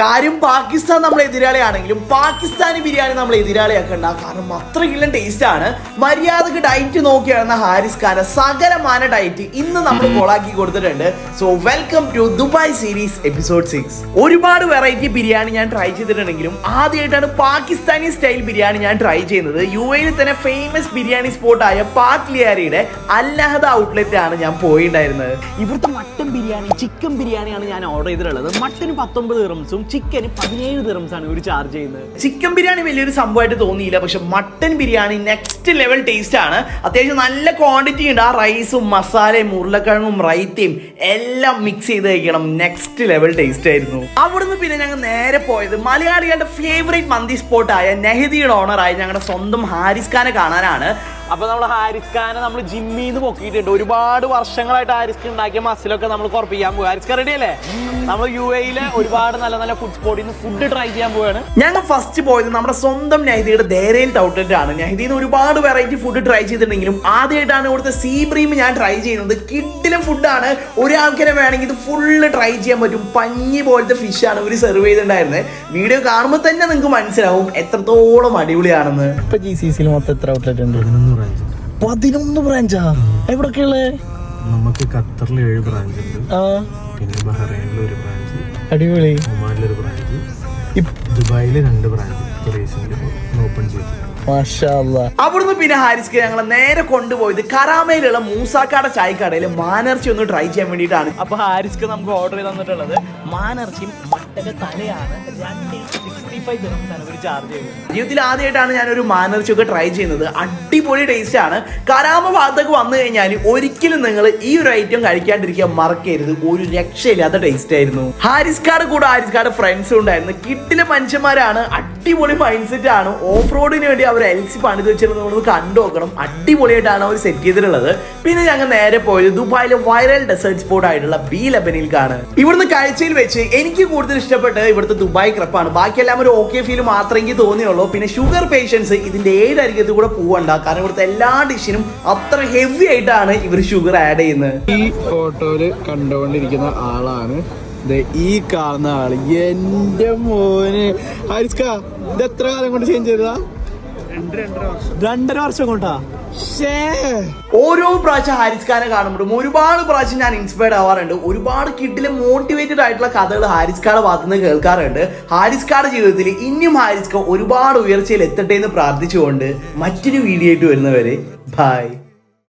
കാര്യം പാകിസ്ഥാൻ നമ്മളെ എതിരാളിയാണെങ്കിലും പാകിസ്ഥാനി ബിരിയാണി നമ്മളെ എതിരാളിയാക്കണ്ട. കാരണം അത്ര കില്ലൻ ടേസ്റ്റ് ആണ്. മര്യാദക്ക് ഡയറ്റ് നോക്കിയാണെന്ന ഹാരിസ് ഖാന്റെ സകലമാന ഡയറ്റ് ഇന്ന് നമ്മൾ കൊളാക്കി കൊടുത്തിട്ടുണ്ട്. So welcome to Dubai series episode 6. ഒരുപാട് വെറൈറ്റി ബിരിയാണി ഞാൻ ട്രൈ ചെയ്തിട്ടുണ്ടെങ്കിലും ആദ്യമായിട്ടാണ് പാകിസ്ഥാനി സ്റ്റൈൽ ബിരിയാണി ഞാൻ ട്രൈ ചെയ്യുന്നത്. UAE തന്നെ ഫേമസ് ബിരിയാണി സ്പോട്ടായ പാക് ലിയാരിയുടെ അൽനഹദ ഔട്ട്ലെറ്റ് ആണ് ഞാൻ പോയിട്ടുണ്ടായിരുന്നത്. ഇവിടുത്തെ മട്ടൻ ബിരിയാണി, ചിക്കൻ ബിരിയാണിയാണ് ഞാൻ ഓർഡർ ചെയ്തിട്ടുള്ളത്. മട്ടന് 19 ദിർഹംസും ചിക്കന് 17 ദിർഹംസാണ് ഇവർ ചാർജ് ചെയ്യുന്നത്. ചിക്കൻ ബിരിയാണി വലിയൊരു സംഭവമായിട്ട് തോന്നിയില്ല, പക്ഷെ mutton biryani next level taste ആണ്. അത്യാവശ്യം നല്ല ക്വാണ്ടിറ്റി ഉണ്ട്. ആ റൈസും മസാലയും ഉരുളക്കിഴങ്ങും റൈത്തയും എല്ലാം മിക്സ് ചെയ്ത് കഴിക്കണം. നെക്സ്റ്റ് ലെവൽ ടേസ്റ്റ് ആയിരുന്നു. അവിടുന്ന് പിന്നെ ഞങ്ങൾ നേരെ പോയത് മലയാളികളുടെ ഫേവറേറ്റ് മന്തി സ്പോട്ടായ നെഹദിയുടെ ഓണറായ ഞങ്ങളുടെ സ്വന്തം ഹാരിസ് ഖാനെ കാണാനാണ്. അപ്പൊ നമ്മൾ ഹാരിസ് ഖാനെ നമ്മൾ ജിമ്മിൽ നിന്ന് പൊക്കിയിട്ടുണ്ട്. ഒരുപാട് വർഷങ്ങളായിട്ട് ഹാരിസ് ഖാൻ ഉണ്ടാക്കിയ മസിലൊക്കെ നമ്മൾ കുറപ്പിക്കാൻ പോകും. ഹാരിസ് ഖാൻ റെഡി അല്ലേ? നമ്മൾ UAE ഒരുപാട് നല്ല നല്ല ഫുഡ് സ്പോട്ടിൽ നിന്ന് ഫുഡ് ട്രൈ ചെയ്യാൻ പോവാണ്. ഞങ്ങൾ ഫസ്റ്റ് പോയത് നമ്മുടെ സ്വന്തം നെഹദിയുടെ ദേരയിൽ ഔട്ട്ലെറ്റ് ആണ്. നെഹദിന്ന് ഒരുപാട് വെറൈറ്റി ഫുഡ് ട്രൈ ചെയ്തിട്ടുണ്ടെങ്കിലും ആദ്യമായിട്ടാണ് ഇവിടുത്തെ സീ ബ്രീം ഞാൻ ട്രൈ ചെയ്യുന്നത്. കിഡിലും ഫുഡാണ്. ഒരാൾക്കിനെ വേണമെങ്കിൽ ഇത് ഫുള്ള് ട്രൈ ചെയ്യാൻ പറ്റും. പഞ്ഞി പോലത്തെ ഫിഷ് ആണ് ഇവർ സെർവ് ചെയ്തിട്ടുണ്ടായിരുന്നത്. വീഡിയോ കാണുമ്പോൾ തന്നെ നിങ്ങൾക്ക് മനസ്സിലാവും എത്രത്തോളം അടിപൊളിയാണെന്ന്. ഇപ്പൊ GCC മൊത്തം എത്ര ഔട്ട്ലെറ്റ് ഉണ്ട്? 11 ബ്രാഞ്ചാ. എവിടൊക്കെയുള്ളേ? നമുക്ക് ഖത്തറിൽ 7 ബ്രാഞ്ച് ഉണ്ട്. പിന്നെ ബഹ്റൈനിൽ 1 ബ്രാഞ്ച്, അടിപൊളി. ഒമാനിൽ 1 ബ്രാഞ്ച്, ദുബായിൽ 2 ബ്രാഞ്ച് റീസെന്റ് ഓപ്പൺ ചെയ്തു. അവിടുന്ന് പിന്നെ ഹാരിസ് ഖാൻ ഞങ്ങളെ നേരെ കൊണ്ടുപോയത് കരാമയിലുള്ള മൂസാക്കാടെ ചായക്കടയിൽ മാനിറച്ചി ഒന്ന് ട്രൈ ചെയ്യാൻ വേണ്ടിയിട്ടാണ്. അപ്പൊ ഹാരിസ് ഖാൻ നമുക്ക് ഓർഡർ ചെയ്ത് തന്നിട്ടുള്ളത് മാനിറച്ചിയും മട്ടന്റെ തലയാണ്. 265 ദിർഹംസാണ് ഇവർ ചാർജ് ചെയ്യുന്നത്. ജീവിതത്തിൽ ആദ്യമായിട്ടാണ് ഞാനൊരു മാനിറച്ചി ഒക്കെ ട്രൈ ചെയ്യുന്നത്. അടിപൊളി ടേസ്റ്റ് ആണ്. കരാമ ഭാഗത്തേക്ക് വന്നു കഴിഞ്ഞാൽ ഒരിക്കലും നിങ്ങൾ ഈ ഒരു ഐറ്റം കഴിക്കാണ്ടിരിക്കാൻ മറക്കരുത്. ഒരു രക്ഷയില്ലാത്ത ടേസ്റ്റ് ആയിരുന്നു. ഹാരിസ് ഖാന്റെ കൂടെ ഹാരിസ് ഖാന്റെ ഫ്രണ്ട്സും ഉണ്ടായിരുന്നു. കിട്ടിലെ മനുഷ്യന്മാരാണ്. അടിപൊളി മൈൻഡ് സെറ്റ് ആണ്. ഓഫ് റോഡിന് വേണ്ടി അവർ LC പണിത് വെച്ചിരുന്നത് കണ്ടു നോക്കണം. അടിപൊളിയായിട്ടാണ് അവർ സെറ്റ് ചെയ്തിട്ടുള്ളത്. പിന്നെ ഞങ്ങൾ നേരെ പോയത് ദുബായിലെ വൈറൽ ഡെസേർട്ട് സ്പോട്ട് ആയിട്ടുള്ള ബി ലെബനിൽക്കാണ്. ഇവിടുന്ന് കാഴ്ചയിൽ വെച്ച് എനിക്ക് കൂടുതൽ ഇഷ്ടപ്പെട്ടത് ഇവിടുത്തെ ദുബായ് ക്രപ്പാണ്. ബാക്കിയെല്ലാം ഒരു ഓക്കെ ഫീൽ മാത്രമേ എനിക്ക് തോന്നിയുള്ളൂ. പിന്നെ ഷുഗർ പേഷ്യൻസ് ഇതിന്റെ ഏതരികത്ത് കൂടെ പോവണ്ട. കാരണം ഇവിടുത്തെ എല്ലാ ഡിഷിനും അത്ര ഹെവി ആയിട്ടാണ് ഇവർ ഷുഗർ ആഡ് ചെയ്യുന്നത്. ഈ ഫോട്ടോയില് കണ്ടുകൊണ്ടിരിക്കുന്ന ആളാണ് ഈ കാണുന്ന ആള്. എന്റെ മോന് ഹാരിസ് ഖാൻ, ഇത് എത്ര കാലം കൊണ്ട് ചേഞ്ച് ചെയ്തതാ? 2.5 വർഷം കൊണ്ടാ. ഓരോ പ്രാവശ്യം ഹാരിസ് ഖാനെ കാണുമ്പോഴും ഒരുപാട് പ്രാവശ്യം ഞാൻ ഇൻസ്പയർഡ് ആവാറുണ്ട്. ഒരുപാട് കിഡിലെ മോട്ടിവേറ്റഡ് ആയിട്ടുള്ള കഥകൾ ഹാരിസ് ഖാന്റെ ഭാഗത്ത് നിന്ന് കേൾക്കാറുണ്ട്. ഹാരിസ് ഖാന്റെ ജീവിതത്തിൽ ഇനിയും ഹാരിസ് ഖാൻ ഒരുപാട് ഉയർച്ചയിൽ എത്തട്ടെ എന്ന് പ്രാർത്ഥിച്ചുകൊണ്ട് മറ്റൊരു വീഡിയോ ആയിട്ട് വരുന്നവരെ ബൈ.